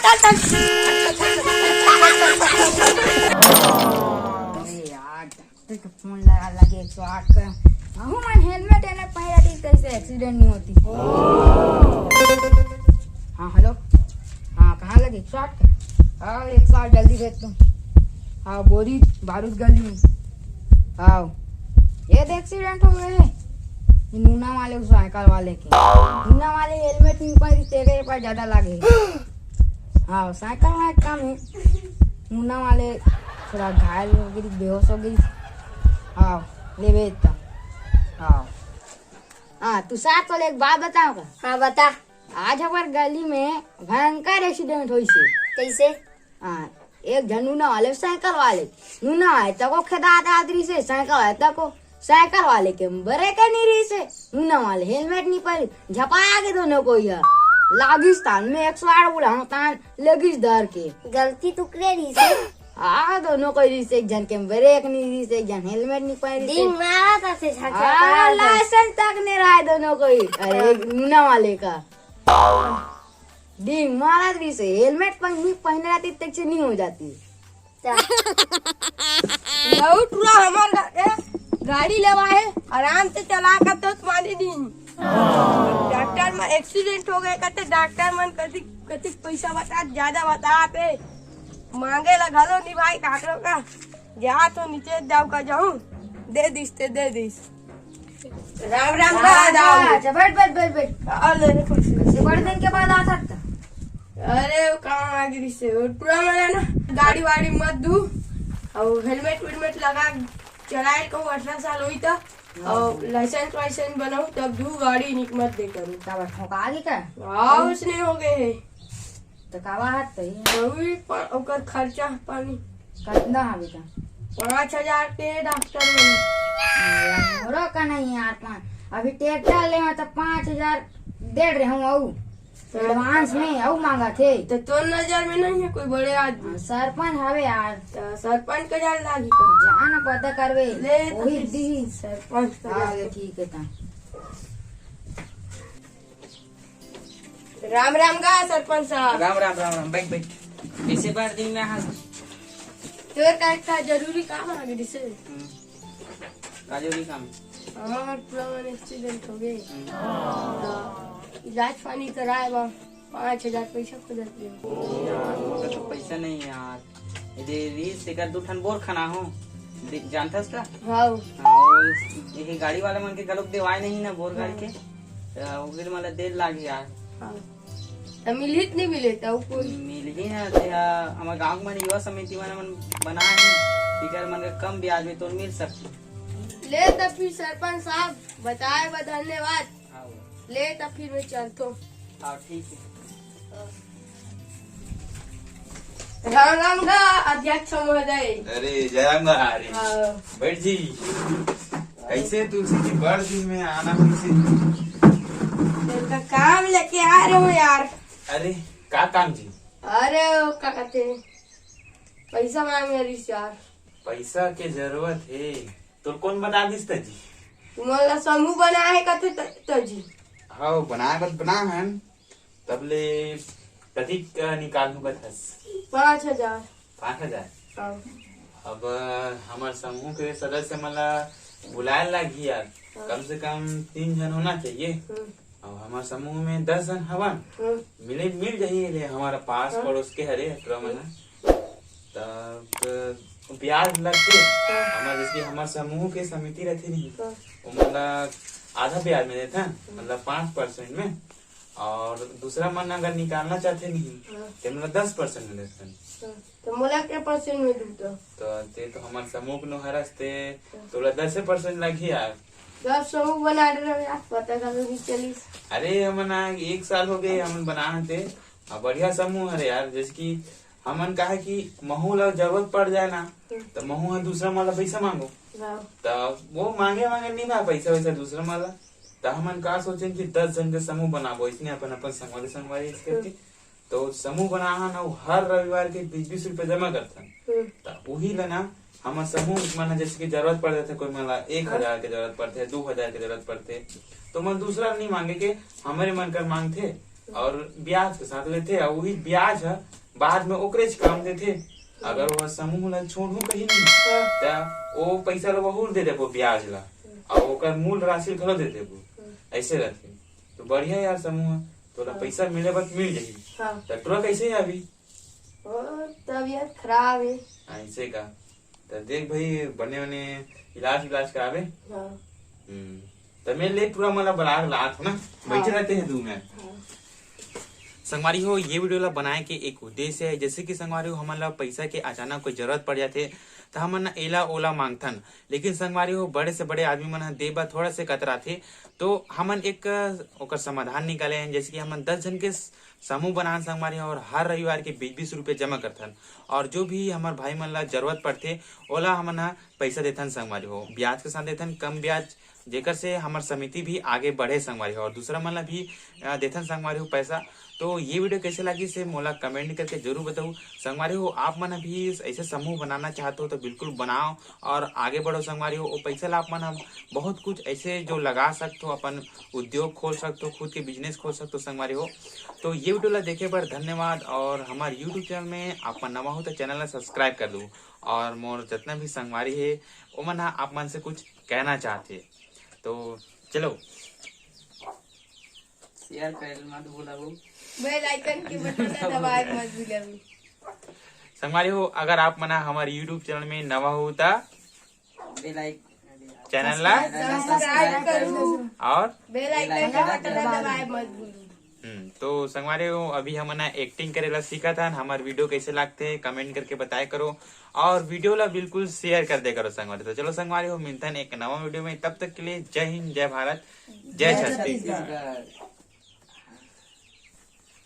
Phone लगे 108 का मन हेलमेट है ना पहरा थी कैसे एक्सीडेंट नहीं होती। हाँ हेलो, हाँ कहाँ लगे 108 का? हाँ 108 जल्दी भेज तुम। हाँ बोरी बारूद गली में। हाँ ये तो एक्सीडेंट हो गए है नूना वाले उस साइकिल वाले के। नूना वाले हेलमेट नहीं पहनी तेरे पर ज्यादा लगे। हाँ साइकिल वाले कम है, नूना वाले थोड़ा घायल हो गई, बेहोश हो गई। हाँ ले भेजता। हाँ तू साथ वाले एक बात बताओगा? हाँ बता। आज हमारे गली में भयंकर एक्सीडेंट हुई से। कैसे? हाँ एक जन नूना वाले साइकिल वाले नूना आए तको खेदा आदरी से साइकिल आए तको साइकिल वाले के ब्रेक नहीं रही से नूना वाले हेलमेट नहीं पहनी झपाया के दोनों को यह लागिस्तान में 108 बुढ़ाता लगिस दर के। गलती तू करे रही से। हाँ दोनों को रही से, एक जन के ब्रेक नहीं रही से, एक जन हेलमेट नहीं पहनी दिन मारा था से लाइसेंस तक नहीं रहा है दोनों को ही। अरे नूना वाले का डिंग मारा रही से, हेलमेट पहने रहती तक से नहीं हो जाती। हमार गाड़ी लेवा है आराम से चला कर तो तुम्हारी दिन डॉक्टर में एक्सीडेंट हो गए कहते डॉक्टर मन कति कति पैसा बता ज्यादा बताते मांगे लगा लो नहीं भाई काकरो का जा तो नीचे जाओ का जाऊं दे दिस ते दे दिस। राम राम का जाओ। अच्छा बैठ बैठ बैठ बैठ। अरे बड़े दिन के बाद आ सकता। अरे कहाँ आ गई से पूरा मैंने ना गाड़ी वाड़ी मत दू और हेलमेट वेलमेट लगा चलाए को 18 साल हुई था और लाइसेंस वाइसेंस बनाऊ तब दू गाड़ी निक मत दे करूँ। क्या ठोका आगे का? हाँ उसने हो गए है तो कावा हाथ तो ओकर खर्चा पानी कितना है बेटा? 5,000 के डॉक्टर में मोरो का नहीं यार अभी ट्रैक्टर ले तो 5,000 दे रहे हूँ एडवांस में औ मांगा थे। तो तो नजर में नहीं है कोई बड़े आदमी सरपंच हवे यार तो सरपंच का जान लागी का जान पता करवे ले वही दी सरपंच का आगे ठीक है ता। राम राम का सरपंच साहब। राम राम राम राम बैठ बैठ कैसे बार दिन में हाँ तेरे का जरूरी काम आ गई से काजोरी काम हमार पूरा मन एक्सीडेंट हो गए तो इलाज पानी कराए बा 5,000 पैसा खुद दिया। तो पैसा नहीं यार ये रीस एकर 2 ठन बोर खाना हो जानता का? हाँ ये गाड़ी वाला मन के गलोक देवाय नहीं ना बोर गाड़ी के तो मतलब देर लागी यार। तो मिलित नहीं मिले तो कोई मिल ही ना हमारे गाँव में युवा समिति मन बना है टिकर मन कम ब्याज में तो मिल सकती ले तब फिर सरपंच साहब बताए बा धन्यवाद। ले तब फिर मैं चलता हूँ। हाँ ठीक है। राम राम का अध्यक्ष महोदय। अरे जयराम अरे हाँ। बैठ जी कैसे तुलसी जी बड़ दिन में आना कैसे? तेरा काम लेके आ रहे हो यार। अरे का काम जी? अरे वो क्या कहते हैं पैसा मांग रही यार। पैसा के जरूरत है तो कौन बता दिस जी? तुम्हारा समूह बना है कहते तो जी। हाँ बना है तब ले कथी निकालू का 5,000। 5,000। हाँ। अब हमारे समूह के सदस्य मतलब बुलाए लगी यार कम से कम 3 जन होना चाहिए और हमारे समूह में 10 जन हवन मिल जाइए हमारा पास पड़ोस के हरे मना तब ब्याज लग के हमारे जैसे हमारे समूह के समिति रहती नहीं वो मतलब आधा ब्याज में देता मतलब 5% में और दूसरा मन अगर निकालना चाहते नहीं तो मतलब 10% में देते तो मोला के परसेंट में दूँ तो हमारे समूह नो हरसते तो 10% लगी यार। जब समूह बना रहे यार पता करो नहीं चली। अरे हमन 1 साल हो गए हमन बनाते बढ़िया समूह है यार जैसे कि हमन कहा कि महू ला जरूरत पड़ जाए ना तो महू है दूसरा माला पैसा मांगो तो वो मांगे नहीं ना पैसा वैसा दूसरा माला तो हमन का सोचे कि 10 जन के समूह बनाबो इसने अपन संगवारी करके तो समूह बना ना हर रविवार के 20-20 रुपए जमा करता तो वही लेना हमारे समूह माना जैसे कि जरूरत पड़ जाता कोई माला 1,000 की जरूरत पड़ते 2,000 की जरूरत पड़ते तो मन दूसरा नहीं मांगे के हमारे मन कर मांगते और ब्याज के साथ लेते और वही ब्याज है बाद में ओकरे काम देते। अगर वह समूह ला छोड़ू कहीं नहीं तो वो पैसा ला बहुत दे देबो ब्याज ला और ओकर मूल राशि घलो दे देबो, ऐसे रहते। तो बढ़िया यार समूह तोला पैसा मिले बस मिल जाही। हाँ। तो तोरा कैसे है अभी? तबीयत खराब है। ऐसे का तो देख भाई बने बने इलाज करावे। हाँ। तो मैं ले पूरा मतलब बना लात हो ना बैठे रहते हैं 2 मिनट। संगवारी हो ये वीडियो ला बनाए के एक उद्देश्य है, जैसे कि संगवारी हो हमारा पैसा के अचानक कोई जरूरत पड़ जाते तो हम ना एला ओला मांगथन, लेकिन संगवारी हो बड़े से बड़े आदमी मन देबा थोड़ा से कतराथे। तो हमन एक ओकर समाधान निकाले हैं, जैसे कि हमन 10 जन के समूह बनान संगवारी और हर रविवार के 20-20 रुपए जमा करथन और जो भी हमार भाई मन ला जरूरत पड़ते ओला हमन पैसा देथन संगवारी हो, ब्याज के साथ देथन, कम ब्याज, जेकर से हमार समिति भी आगे बढ़े संगवारी हो और दूसरा मन ला भी देथन संगवारी हो पैसा। तो ये वीडियो कैसे लगी से मोला कमेंट करके जरूर बताओ संगवारी हो। आप मन भी ऐसे समूह बनाना चाहते हो तो बिल्कुल बनाओ और आगे बढ़ो संगवारी हो। वो पैसा ला आप मन बहुत कुछ ऐसे जो लगा सकते हो, अपन उद्योग खोल सकते हो, खुद के बिजनेस खोल सकते हो संगवारी हो। तो ये वीडियो ला देखे पर धन्यवाद और हमारे यूट्यूब चैनल में आप नवा हो तो चैनल ला सब्सक्राइब कर दो और मोर जितना भी संगवारी है वो मन आप मन से कुछ कहना चाहते तो चलो शेयर कर मत भूलबो, बेल आइकन के बटन दबाए मत भूलिए। संगवारी हो अगर आप मना हमारे यूट्यूब चैनल में नवा हो तो बेल आइकन चैनल ला सब्सक्राइब करो और बेल आइकन के बटन दबाए मत भूलो। तो संगवारी हो अभी हम एक्टिंग करेला सीखा था। हमारे वीडियो कैसे लगते हैं कमेंट करके बताया करो और वीडियो ला बिल्कुल शेयर कर दे करो संगवारी। तो चलो संगवारी हो मिलते हैं एक नवा वीडियो में, तब तक के लिए जय हिंद, जय भारत, जय छत्तीसगढ़।